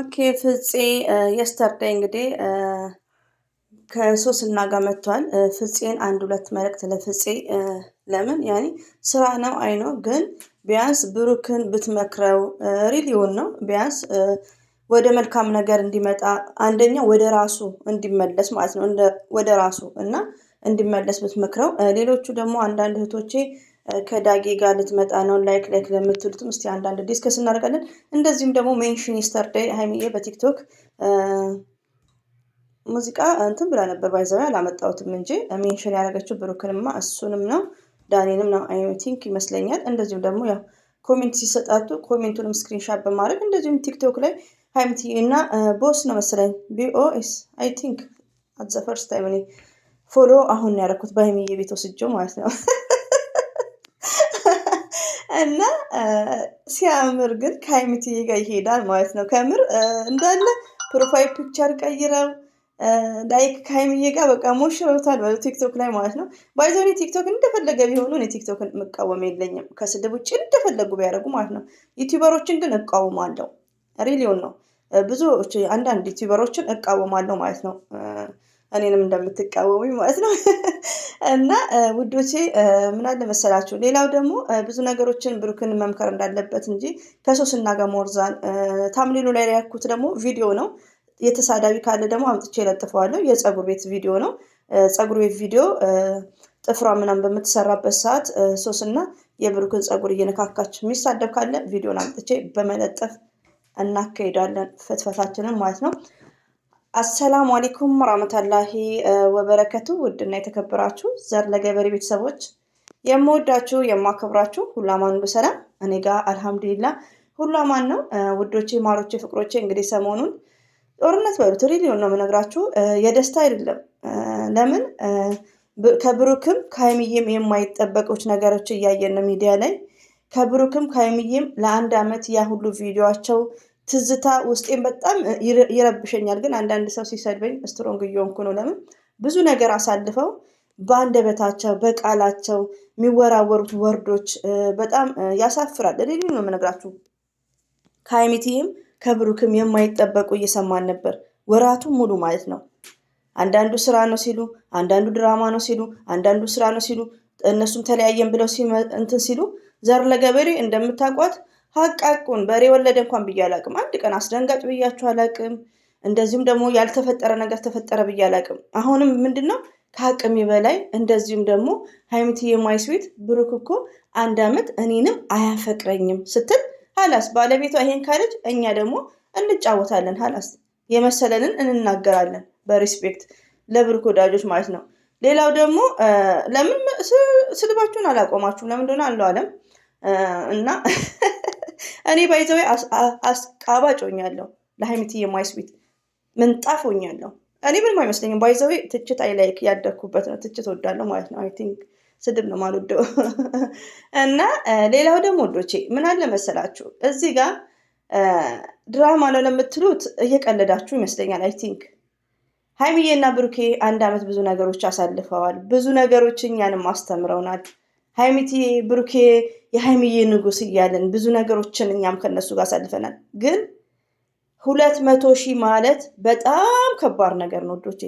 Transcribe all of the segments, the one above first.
ኦኬ ፍፄ የስተርዴይ እንግዲህ ከሶስና ጋር መጥቷል። ፍፄን አንድ ሁለት መልእክት ለፍፄ ለምን ያኔ ስራ ነው አይኖ ግን ቢያንስ ብሩክን ብትመክረው ሪሊውን ነው ቢያንስ ወደ መልካም ነገር እንዲመጣ አንደኛ ወደ ራሱ እንዲመለስ ማለት ነው ወደ ራሱ እና እንዲመለስ ብትመክረው። ሌሎቹ ደግሞ አንዳንድ እህቶቼ ከዳጊ ጋር ልትመጣ ነው ላይክ ለምትሉትም እስቲ አንዳንድ ዲስከስ እናደርጋለን። እንደዚሁም ደግሞ ሜንሽን የስተርዴይ ሃይሚዬ በቲክቶክ ሙዚቃ እንትን ብላ ነበር ባይዘው አላመጣሁትም እንጂ ሜንሽን ያደረገችው ብሩክንማ እሱንም ነው ዳኒንም ነው አይ ቲንክ ይመስለኛል። እንደዚሁም ደግሞ ያው ኮሜንት ሲሰጣጡ ኮሜንቱንም ስክሪንሻት በማድረግ እንደዚሁም ቲክቶክ ላይ ሃይምቲ እና ቦስ ነው መሰለኝ ቢኦኤስ አይ ቲንክ አት ዘ ፈርስት ታይም እኔ ፎሎ አሁን ያደረኩት በሃይሚዬ ቤት ወስጄው ማለት ነው። እና ሲያምር ግን ከሃይሚቲ ጋር ይሄዳል ማለት ነው። ከምር እንዳለ ፕሮፋይል ፒክቸር ቀይረው ላይክ ከሃይሚዬ ጋር በቃ ሞሽረውታል በቲክቶክ ላይ ማለት ነው። ባይዘው ቲክቶክ እንደፈለገ ቢሆኑ እኔ ቲክቶክን መቃወም የለኝም ከስድብ ውጭ እንደፈለጉ ቢያደርጉ ማለት ነው። ዩቲዩበሮችን ግን እቃወማለሁ ሪሊውን ነው ብዙዎች አንዳንድ ዩቲዩበሮችን እቃወማለሁ ማለት ነው። እኔንም እንደምትቃወሙኝ ማለት ነው። እና ውዶቼ ምን አለ መሰላችሁ ሌላው ደግሞ ብዙ ነገሮችን ብሩክን መምከር እንዳለበት እንጂ ከሶስና ጋር ሞርዛን ታምሊሉ ላይ ያልኩት ደግሞ ቪዲዮ ነው። የተሳዳቢ ካለ ደግሞ አምጥቼ ለጥፈዋለሁ የፀጉር ቤት ቪዲዮ ነው። ፀጉር ቤት ቪዲዮ ጥፍሯ ምናምን በምትሰራበት ሰዓት ሶስና የብሩክን ፀጉር እየነካካች የሚሳደብ ካለ ቪዲዮን አምጥቼ በመለጠፍ እናካሄዳለን ፍትፈታችንን ማለት ነው። አሰላሙ አለይኩም ወራህመቱላሂ ወበረከቱ ውድና የተከበራችሁ ዘር ለገበሬ ቤተሰቦች የምወዳችሁ የማከብራችሁ ሁሉ አማን ሁሉ ሰላም እኔ ጋር አልሐምዱሊላህ ሁሉ አማን ነው። ውዶቼ ማሮቼ ፍቅሮቼ እንግዲህ ሰሞኑን ጦርነት በሉት ሪሊውን ነው የምነግራችሁ የደስታ አይደለም። ለምን ከብሩክም ከሃይሚዬም የማይጠበቁት ነገሮች እያየን ነው ሚዲያ ላይ ከብሩክም ከሃይሚዬም ለአንድ አመት ያ ሁሉ ቪዲዮአቸው ትዝታ ውስጤን በጣም ይረብሸኛል። ግን አንዳንድ ሰው ሲሰድበኝ ስትሮንግ እየሆንኩ ነው። ለምን ብዙ ነገር አሳልፈው በአንደበታቸው በቃላቸው የሚወራወሩት ወርዶች በጣም ያሳፍራል። ሪሊውን ነው የምነግራችሁ ከሃይሚቲም ከብሩክም የማይጠበቁ እየሰማን ነበር ወራቱን ሙሉ ማለት ነው። አንዳንዱ ስራ ነው ሲሉ አንዳንዱ ድራማ ነው ሲሉ አንዳንዱ ስራ ነው ሲሉ እነሱም ተለያየን ብለው እንትን ሲሉ ዘር ለገበሬ እንደምታውቋት ሀቃቁን በሬ ወለደ እንኳን ብዬ አላቅም። አንድ ቀን አስደንጋጭ ብያችሁ አላቅም። እንደዚሁም ደግሞ ያልተፈጠረ ነገር ተፈጠረ ብዬ አላቅም። አሁንም ምንድነው ከአቅሜ በላይ እንደዚሁም ደግሞ ሃይሚቲ የማይስዊት ብሩክ እኮ አንድ አመት እኔንም አያፈቅረኝም ስትል ሀላስ ባለቤቷ ይሄን ካለች እኛ ደግሞ እንጫወታለን ሀላስ የመሰለንን እንናገራለን በሪስፔክት ለብሩክ ወዳጆች ማለት ነው። ሌላው ደግሞ ለምን ስድባችሁን አላቆማችሁም ለምን እንደሆነ አለው አለም እና እኔ ባይዘው አስቃባጭ ሆኛለሁ ለሃይሚቲ የማይስዊት ምንጣፍ ሆኛለሁ። እኔ ምንም አይመስለኝም ባይዘው ትችት አይ ላይክ ያደኩበት ነው ትችት ወዳለሁ ማለት ነው። አይ ቲንክ ስድብ ነው ማልወደው። እና ሌላው ደግሞ ወዶቼ ምን አለ መሰላችሁ እዚህ ጋር ድራማ ነው ለምትሉት እየቀለዳችሁ ይመስለኛል። አይ ቲንክ ሃይሚዬና ብሩኬ አንድ አመት ብዙ ነገሮች አሳልፈዋል። ብዙ ነገሮች እኛንም አስተምረውናል። ሃይሚቲ ብሩኬ የሃይሚዬ ንጉስ እያልን ብዙ ነገሮችን እኛም ከነሱ ጋር አሳልፈናል። ግን 200,000 ማለት በጣም ከባድ ነገር ነው ወዶቼ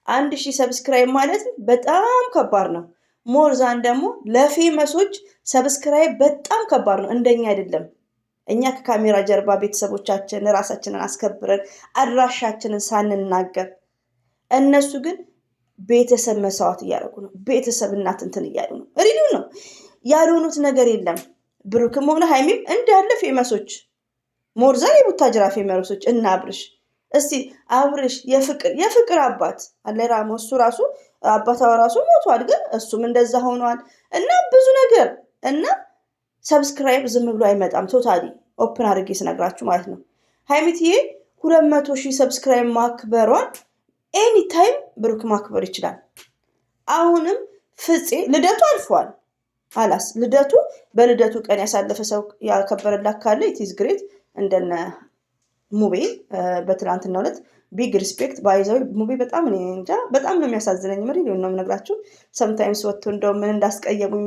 1,000 ሰብስክራይብ ማለት በጣም ከባድ ነው። ሞርዛን ደግሞ ለፌመሶች ሰብስክራይብ በጣም ከባድ ነው። እንደኛ አይደለም። እኛ ከካሜራ ጀርባ ቤተሰቦቻችን ራሳችንን አስከብረን አድራሻችንን ሳንናገር እነሱ ግን ቤተሰብ መስዋዕት እያደረጉ ነው። ቤተሰብ እናት እንትን እያሉ ነው። ሪሊው ነው ያልሆኑት ነገር የለም። ብሩክም ሆነ ሃይሚም እንዳለ ፌመሶች ሞርዛን የቡታጅራ ፌመሶች እና አብርሽ እስቲ አብርሽ የፍቅር አባት አለራሞ እሱ ራሱ አባታው ራሱ ሞቷል። ግን እሱም እንደዛ ሆኗል እና ብዙ ነገር እና ሰብስክራይብ ዝም ብሎ አይመጣም። ቶታሊ ኦፕን አድርጌ ስነግራችሁ ማለት ነው። ሃይሚቲዬ 200,000 ሰብስክራይብ ማክበሯን ኤኒ ታይም ብሩክ ማክበር ይችላል። አሁንም ፍፄ ልደቱ አልፏል። አላስ ልደቱ በልደቱ ቀን ያሳለፈ ሰው ያከበረላት ካለ ኢትስ ግሬት እንደነ ሙቤ በትላንትናው ዕለት ቢግ ሪስፔክት ባይዘው ሙቤ በጣም እኔ እንጃ በጣም ነው የሚያሳዝነኝ። ምሪ ነው የምነግራችሁ ሰምታይምስ ወጥቶ እንደው ምን እንዳስቀየሙኝ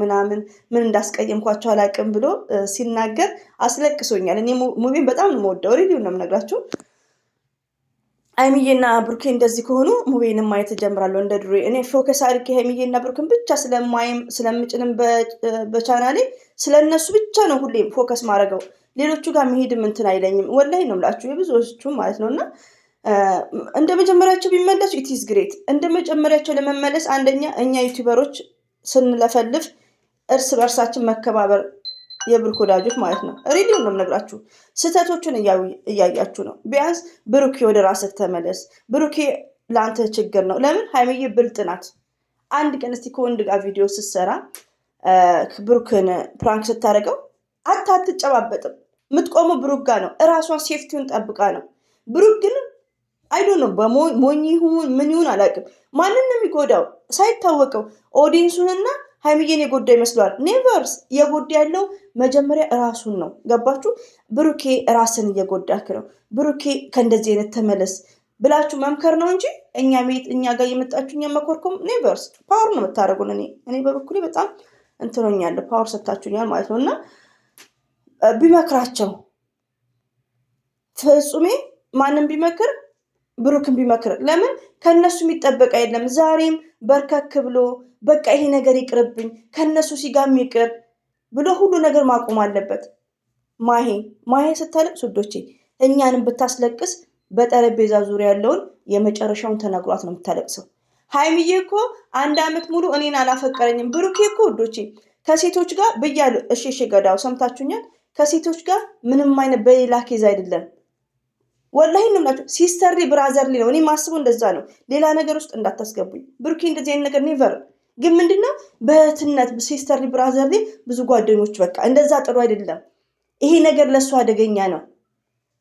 ምን እንዳስቀየምኳቸው አላቅም ብሎ ሲናገር አስለቅሶኛል። እኔ ሙቤን በጣም ነው የምወደው ሪሊ ነው የምነግራችሁ ሀይሚዬና ብሩኬ እንደዚህ ከሆኑ ሙቤንም ማየት እጀምራለሁ እንደ ድሮ። እኔ ፎከስ አድርጌ ሀይሚዬና ብሩኬን ብቻ ስለማይም ስለምጭንም በቻናሌ ስለነሱ ብቻ ነው ሁሌም ፎከስ ማድረገው። ሌሎቹ ጋር መሄድም እንትን አይለኝም። ወላሂ ነው የምላችሁ የብዙዎቹ ማለት ነው። እና እንደ መጀመሪያቸው ቢመለሱ ኢትስ ግሬት። እንደ መጀመሪያቸው ለመመለስ አንደኛ እኛ ዩቲዩበሮች ስንለፈልፍ እርስ በእርሳችን መከባበር የብሩክ ወዳጆች ማለት ነው። ሪሊውን ነው የምነግራችሁ። ስህተቶቹን እያያችሁ ነው። ቢያንስ ብሩኬ ወደ ራስህ ተመለስ። ብሩኬ ለአንተ ችግር ነው። ለምን ሀይሚዬ ብልጥ ናት። አንድ ቀን እስቲ ከወንድ ጋር ቪዲዮ ስትሰራ ብሩክን ፕራንክ ስታደርገው አትጨባበጥም። የምትቆመው ብሩክ ጋር ነው። እራሷን ሴፍቲውን ጠብቃ ነው። ብሩክ ግን አይዶ ነው በሞኝ ይሁን ምን ይሁን አላውቅም። ማንን ነው የሚጎዳው ሳይታወቀው ኦዲየንሱንና ሀይሚዬን የጎዳ ይመስለዋል። ኔቨርስ የጎዳ ያለው መጀመሪያ ራሱን ነው። ገባችሁ? ብሩኬ ራስን እየጎዳክ ነው። ብሩኬ ከእንደዚህ አይነት ተመለስ ብላችሁ መምከር ነው እንጂ እኛ ጋር የመጣችሁ እኛ መኮርኮም ኔቨርስ። ፓወር ነው የምታደርጉን። እኔ በበኩሌ በጣም እንትኖኛለሁ። ፓወር ሰጥታችሁኛል ማለት ነው። እና ቢመክራቸው ፍጹሜ ማንም ቢመክር ብሩክን ቢመክር ለምን ከነሱ የሚጠበቅ አይደለም። ዛሬም በርከክ ብሎ በቃ ይሄ ነገር ይቅርብኝ ከነሱ ሲጋም ይቅር ብሎ ሁሉ ነገር ማቆም አለበት። ማሄ ስታለቅስ ውዶቼ እኛንም ብታስለቅስ በጠረጴዛ ዙሪያ ያለውን የመጨረሻውን ተነግሯት ነው የምታለቅሰው። ሀይሚዬ እኮ 1 ዓመት ሙሉ እኔን አላፈቀረኝም። ብሩኬ እኮ ውዶቼ ከሴቶች ጋር ብያለሁ። እሺ ገዳው ሰምታችሁኛል። ከሴቶች ጋር ምንም አይነት በሌላ ኬዝ አይደለም። ወላሂ ነው የምላችሁ። ሲስተርሊ ብራዘርሊ ነው። እኔ ማስበው እንደዛ ነው። ሌላ ነገር ውስጥ እንዳታስገቡኝ። ብሩኬ እንደዚህ አይነት ነገር ኔቨር። ግን ምንድነው በእህትነት ሲስተርሊ ብራዘርሊ ብዙ ጓደኞች በቃ እንደዛ ጥሩ አይደለም። ይሄ ነገር ለእሱ አደገኛ ነው።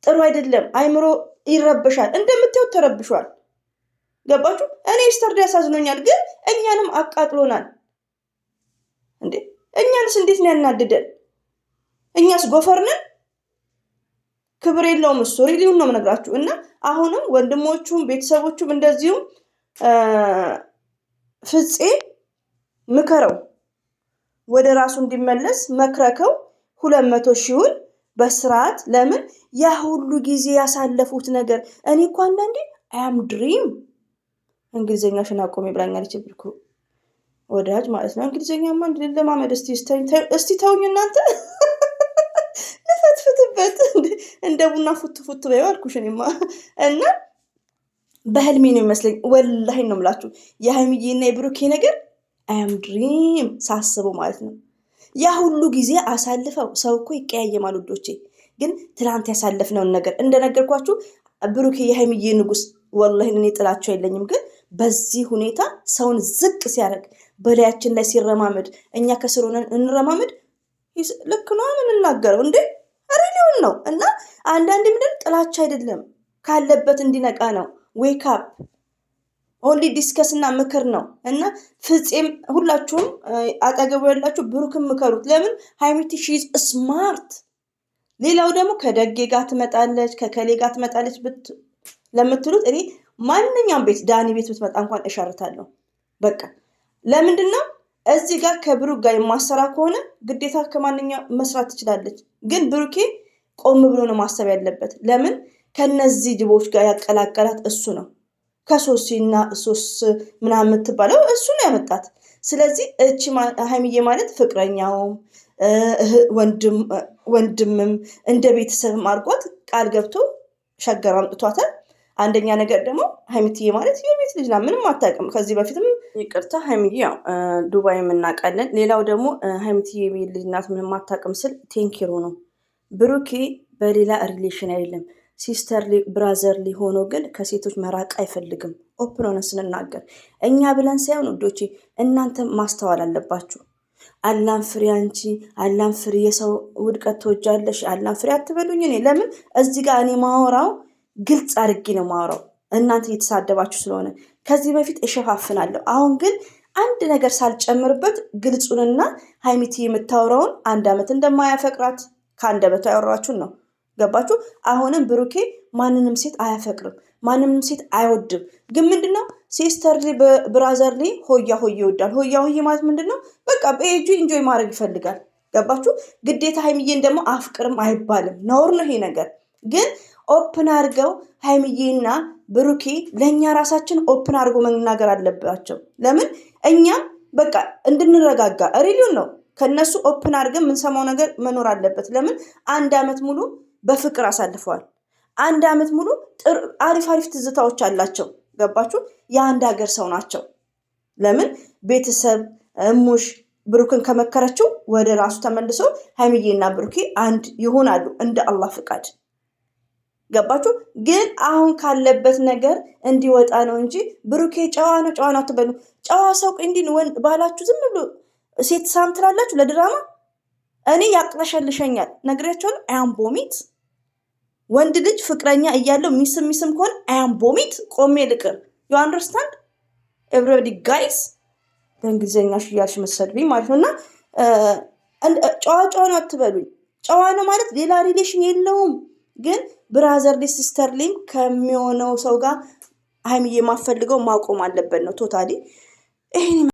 ጥሩ አይደለም። አይምሮ ይረብሻል። እንደምታዩት ተረብሿል። ገባችሁ? እኔ ሲስተርሊ ያሳዝኖኛል፣ ግን እኛንም አቃጥሎናል። እንዴ እኛንስ እንዴት ነው ያናድደን? እኛስ ጎፈርንን ክብር የለውም እሱ። ሪሊውን ነው የምነግራችሁ። እና አሁንም ወንድሞቹም ቤተሰቦቹም እንደዚሁም ፍፄ ምከረው፣ ወደ ራሱ እንዲመለስ መክረከው 200 ሺውን በስርዓት። ለምን ያ ሁሉ ጊዜ ያሳለፉት ነገር እኔ እኮ አንዳንዴ አም ድሪም እንግሊዝኛሽን አቆሜ ብላኛለች ብርኩ ወዳጅ ማለት ነው። እንግሊዝኛማ ለማመድ እስቲ ተውኝ እናንተ ልፈትፍትበት እንደ ቡና ፉት በይው አልኩሽ እኔማ። እና በህልሜ ነው ይመስለኝ። ወላሂ ነው የምላችሁ የሀይሚዬና የብሩኬ ነገር አም ድሪም ሳስበው ማለት ነው። ያ ሁሉ ጊዜ አሳልፈው ሰው እኮ ይቀያየማል ውዶቼ። ግን ትላንት ያሳለፍነውን ነገር እንደነገርኳችሁ ብሩኬ የሀይሚዬ ንጉስ፣ ወላሂ እኔ ጥላቸው የለኝም። ግን በዚህ ሁኔታ ሰውን ዝቅ ሲያደርግ በላያችን ላይ ሲረማመድ እኛ ከስር ሆነን እንረማመድ ልክ ነው የምንናገረው እንዴ? ሪሊውን ነው። እና አንዳንድ ምድር ጥላቻ አይደለም ካለበት እንዲነቃ ነው። ዌክ አፕ ኦንሊ ዲስከስ እና ምክር ነው። እና ፍፄም ሁላችሁም አጠገቡ ያላችሁ ብሩክን ምከሩት። ለምን ሀይሚቲ ሺዝ ስማርት። ሌላው ደግሞ ከደጌ ጋር ትመጣለች ከከሌ ጋር ትመጣለች ለምትሉት እኔ ማንኛውም ቤት ዳኒ ቤት ብትመጣ እንኳን እሸርታለሁ። በቃ ለምንድን ነው እዚህ ጋር ከብሩክ ጋር የማሰራ ከሆነ ግዴታ ከማንኛው መስራት ትችላለች። ግን ብሩኬ ቆም ብሎ ነው ማሰብ ያለበት። ለምን ከነዚህ ጅቦች ጋር ያቀላቀላት እሱ ነው። ከሶሲና ሶስ ምናምን የምትባለው እሱ ነው ያመጣት። ስለዚህ እቺ ሀይሚዬ ማለት ፍቅረኛውም ወንድምም እንደ ቤተሰብም አድርጓት ቃል ገብቶ ሸገር አምጥቷታል። አንደኛ ነገር ደግሞ ሀይሚትዬ ማለት የቤት ልጅ ናት። ምንም አታውቅም። ከዚህ በፊትም ይቅርታ ሀይሚዬ ያው ዱባይ የምናውቃለን። ሌላው ደግሞ ሀይሚትዬ የቤት ልጅ ናት ምንም አታውቅም ስል ቴንኪሮ ነው። ብሩኬ በሌላ ሪሌሽን አይደለም ሲስተርሊ ብራዘርሊ ሆኖ ግን ከሴቶች መራቅ አይፈልግም። ኦፕን ሆነን ስንናገር እኛ ብለን ሳይሆን ውዶቼ እናንተ ማስተዋል አለባችሁ። አላን ፍሬ አንቺ አላን ፍሬ የሰው ውድቀት ትወጃለሽ አላን ፍሬ አትበሉኝ። እኔ ለምን እዚህ ጋር እኔ ማወራው ግልጽ አድርጌ ነው ማወራው። እናንተ እየተሳደባችሁ ስለሆነ ከዚህ በፊት እሸፋፍናለሁ። አሁን ግን አንድ ነገር ሳልጨምርበት ግልጹንና ሀይሚቲ የምታወራውን 1 ዓመት እንደማያፈቅራት ከአንደበቷ ያወራችሁን ነው። ገባችሁ? አሁንም ብሩኬ ማንንም ሴት አያፈቅርም፣ ማንንም ሴት አይወድም። ግን ምንድነው ሲስተርሊ ብራዘርሊ ሆያ ሆዬ ይወዳል። ሆያ ሆዬ ማለት ምንድነው? በቃ በኤጁ ኢንጆይ ማድረግ ይፈልጋል። ገባችሁ? ግዴታ ሀይሚዬን ደግሞ አፍቅርም አይባልም፣ ነውር ነው ይሄ ነገር። ግን ኦፕን አድርገው ሀይሚዬና ብሩኬ ለእኛ ራሳችን ኦፕን አድርጎ መናገር አለባቸው። ለምን እኛም በቃ እንድንረጋጋ ሪሊውን ነው ከነሱ ኦፕን አድርገን የምንሰማው ነገር መኖር አለበት። ለምን 1 ዓመት ሙሉ በፍቅር አሳልፈዋል። 1 ዓመት ሙሉ አሪፍ አሪፍ ትዝታዎች አላቸው። ገባችሁ? የአንድ ሀገር ሰው ናቸው። ለምን ቤተሰብ እሙሽ ብሩክን ከመከረችው ወደ ራሱ ተመልሶ ሀይሚዬና ብሩኬ አንድ ይሆናሉ እንደ አላህ ፍቃድ። ገባችሁ? ግን አሁን ካለበት ነገር እንዲወጣ ነው እንጂ ብሩኬ ጨዋ ነው ጨዋ ነው አትበሉ። ጨዋ ሰው እንዲህ ባላችሁ ዝም ብሎ ሴት ሳም ትላላችሁ ለድራማ። እኔ ያቅለሸልሸኛል ነግሬያቸዋለሁ። አያምቦሚት ወንድ ልጅ ፍቅረኛ እያለው ሚስም ከሆነ አያምቦሚት ቆሜ ልቅር። ዩ አንደርስታንድ ኤቭሪባዲ ጋይስ። በእንግሊዝኛ ሽያልሽ መሰድብኝ ማለት ነው። እና ጨዋ ነው አትበሉኝ። ጨዋ ነው ማለት ሌላ ሪሌሽን የለውም። ግን ብራዘርሊ ሲስተርሊም ከሚሆነው ሰው ጋር ሀይሚዬ የማፈልገው ማቆም አለበት ነው ቶታሊ። ይሄን